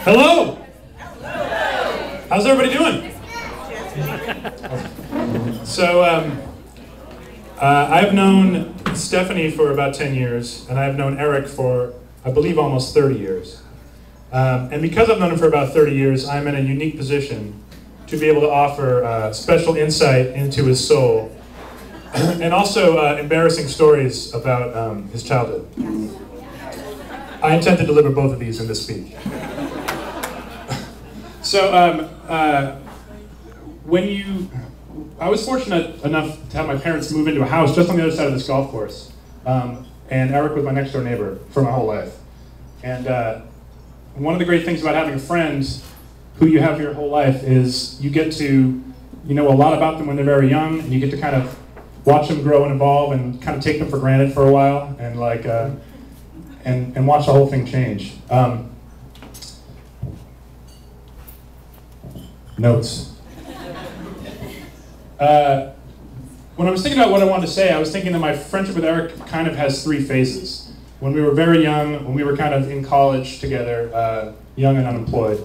Hello! How's everybody doing? So, I've known Stephanie for about 10 years, and I've known Eric for, I believe, almost 30 years. And because I've known him for about 30 years, I'm in a unique position to be able to offer special insight into his soul, and also embarrassing stories about his childhood. I intend to deliver both of these in this speech. So, I was fortunate enough to have my parents move into a house just on the other side of this golf course. And Eric was my next door neighbor for my whole life. And one of the great things about having a friend who you have your whole life is you get to, you know a lot about them when they're very young, and you get to kind of watch them grow and evolve and kind of take them for granted for a while, and like, and watch the whole thing change. Notes. When I was thinking about what I wanted to say, I was thinking that my friendship with Eric kind of has three phases. When we were very young, when we were kind of in college together, young and unemployed,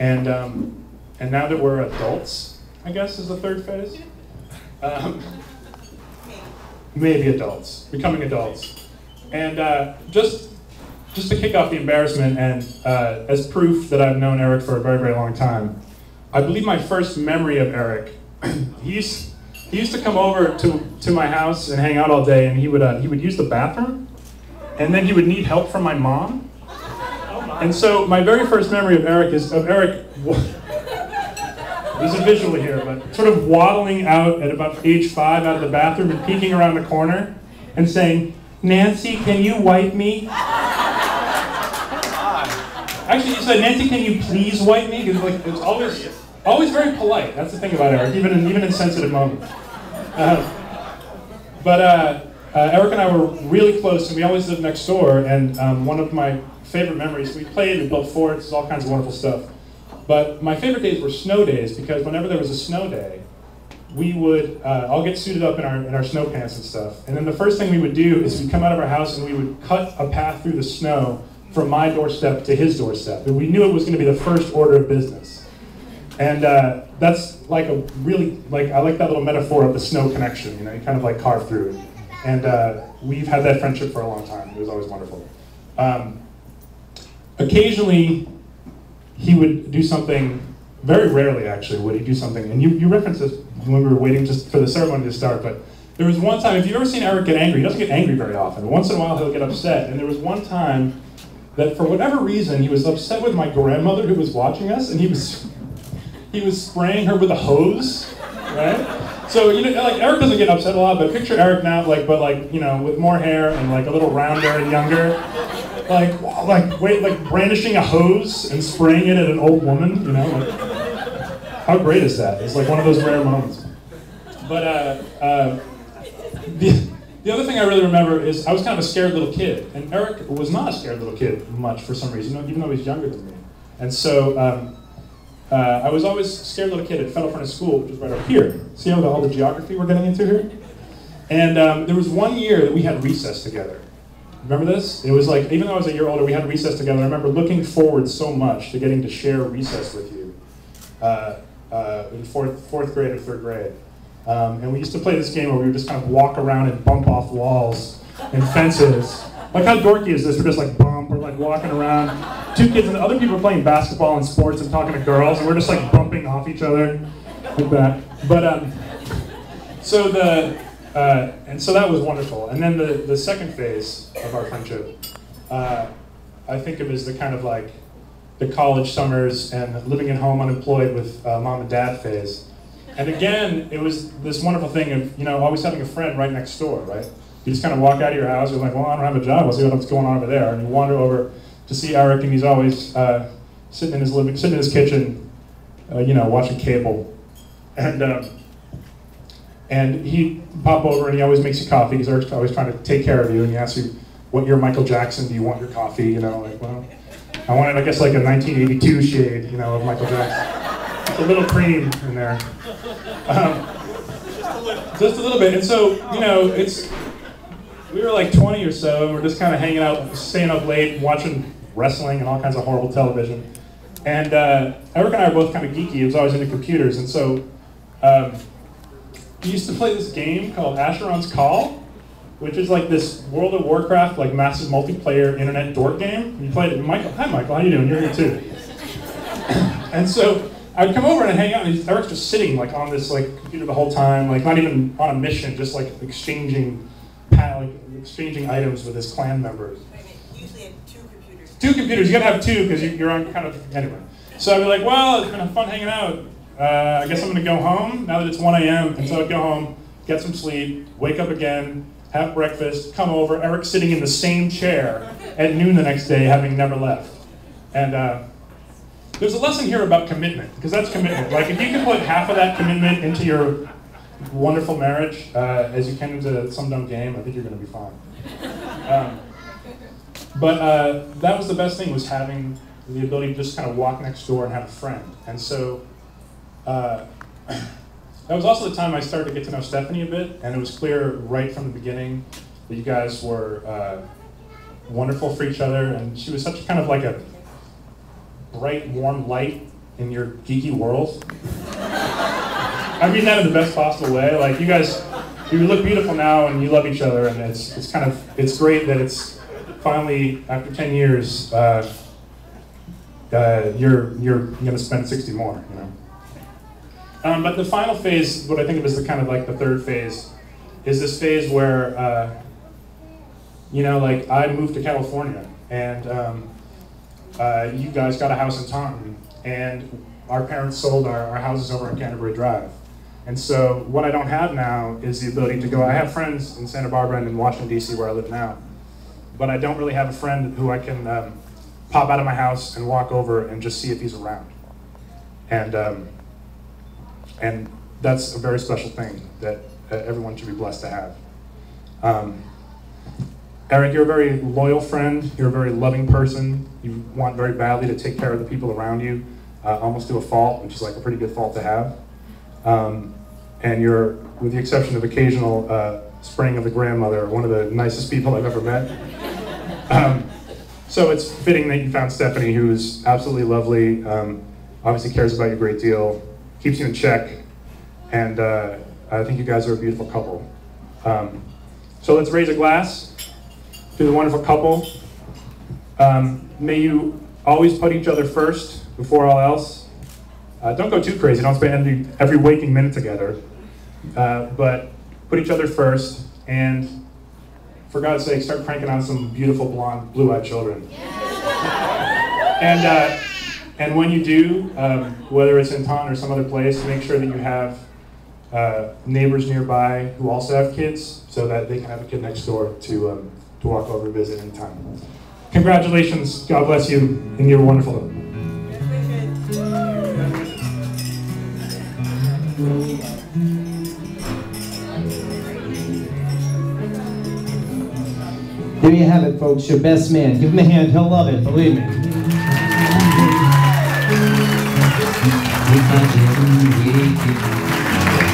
and now that we're adults, I guess is the third phase. Maybe adults, becoming adults, and just to kick off the embarrassment, and as proof that I've known Eric for a very, very long time, I believe my first memory of Eric, he used to come over to my house and hang out all day, and he would use the bathroom, and then he would need help from my mom. And so my very first memory of Eric is of Eric, there's a visual here, but sort of waddling out at about age 5 out of the bathroom and peeking around the corner and saying, "Nancy, can you wipe me?" Actually, he said, "Nancy, can you please wipe me?" Because like, it's always very polite. That's the thing about Eric, even in sensitive moments. Eric and I were really close, and we always lived next door. And one of my favorite memories, we played, we built forts, all kinds of wonderful stuff. But my favorite days were snow days, because whenever there was a snow day, we would all get suited up in our snow pants and stuff. And then the first thing we would do is we'd come out of our house and we would cut a path through the snow from my doorstep to his doorstep. And we knew it was going to be the first order of business. And that's like a really, I like that little metaphor of the snow connection, you know, you kind of like carve through it. And we've had that friendship for a long time. It was always wonderful. Occasionally, he would do something, very rarely actually, would he do something, and you referenced this when we were waiting just for the ceremony to start, but there was one time, if you've ever seen Eric get angry, he doesn't get angry very often. Once in a while he'll get upset, and there was one time that for whatever reason he was upset with my grandmother who was watching us, and he was spraying her with a hose, right? So, you know, like Eric doesn't get upset a lot, but picture Eric now, you know, with more hair and like a little rounder and younger, like brandishing a hose and spraying it at an old woman, you know? Like, how great is that? It's like one of those rare moments. But the other thing I really remember is I was kind of a scared little kid, and Eric was not a scared little kid much for some reason, even though he's younger than me. And so I was always a scared little kid at Federal Furnace School, which is right up here. See all the geography we're getting into here? And there was one year that we had recess together. Remember this? It was like, even though I was a year older, we had recess together. I remember looking forward so much to getting to share recess with you in fourth grade or third grade. And we used to play this game where we would just kind of walk around and bump off walls and fences. Like, how dorky is this? We're just like bump, we're like walking around. Two kids, and the other people are playing basketball and sports and talking to girls, and we're just like bumping off each other like that. But and so that was wonderful. And then the second phase of our friendship, I think of as the kind of like the college summers and living at home unemployed with mom and dad phase. And again, it was this wonderful thing of, you know, always having a friend right next door, right? You just kind of walk out of your house, you're like, well, I don't have a job, I'll see what's going on over there. And you wander over to see Eric, and he's always sitting in his kitchen, you know, watching cable. And he'd pop over and he always makes you coffee, because Eric's always trying to take care of you, and he asks you, what year Michael Jackson do you want your coffee? You know, like, well, I wanted, I guess, like a 1982 shade, you know, of Michael Jackson. It's a little cream in there. Just a little bit. And so, you know, we were like 20 or so, and we're just kind of hanging out, staying up late, watching wrestling and all kinds of horrible television. And Eric and I are both kind of geeky. He was always into computers, and so he used to play this game called Asheron's Call, which is like this World of Warcraft, like massive multiplayer internet dork game. You played it. Michael, hi Michael, how you doing? You're here too. And so I'd come over and hang out, and Eric's just sitting like on this like computer the whole time, like not even on a mission, just like exchanging items with his clan members. Usually had two computers. Two computers. You gotta have two because you're on kind of anyway. So I'd be like, well, it's been fun hanging out. I guess I'm gonna go home now that it's 1 a.m. And so I'd go home, get some sleep, wake up again, have breakfast, come over. Eric's sitting in the same chair at noon the next day, having never left. And there's a lesson here about commitment, because that's commitment. Like if you can put half of that commitment into your wonderful marriage as you can into some dumb game, I think you're going to be fine. But that was the best thing, was having the ability to just kind of walk next door and have a friend. And so that was also the time I started to get to know Stephanie a bit, and it was clear right from the beginning that you guys were wonderful for each other, and she was such kind of like a bright, warm light in your geeky world. I mean that in the best possible way. Like you guys, you look beautiful now, and you love each other, and it's great that it's finally, after 10 years, you're gonna spend 60 more, you know. But the final phase, what I think of as the kind of like the third phase, is this phase where, you know, like I moved to California, and you guys got a house in Taunton, and our parents sold our houses over on Canterbury Drive. And so what I don't have now is the ability to go. I have friends in Santa Barbara and in Washington, D.C., where I live now, but I don't really have a friend who I can pop out of my house and walk over and just see if he's around. And that's a very special thing that everyone should be blessed to have. Eric, you're a very loyal friend. You're a very loving person. You want very badly to take care of the people around you, almost to a fault, which is like a pretty good fault to have. And you're, with the exception of occasional spraying of the grandmother, one of the nicest people I've ever met. So it's fitting that you found Stephanie, who is absolutely lovely, obviously cares about you a great deal, keeps you in check, and I think you guys are a beautiful couple. So let's raise a glass to the wonderful couple. May you always put each other first before all else. Don't go too crazy, don't spend every waking minute together, but put each other first, and for God's sake, start cranking out some beautiful blonde, blue-eyed children. And when you do, whether it's in Taunton or some other place, make sure that you have neighbors nearby who also have kids, so that they can have a kid next door to walk over and visit anytime. Congratulations, God bless you, and you're wonderful. There you have it, folks, your best man. Give him a hand, he'll love it, believe me.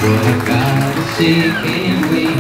What I gotta say, can't wait.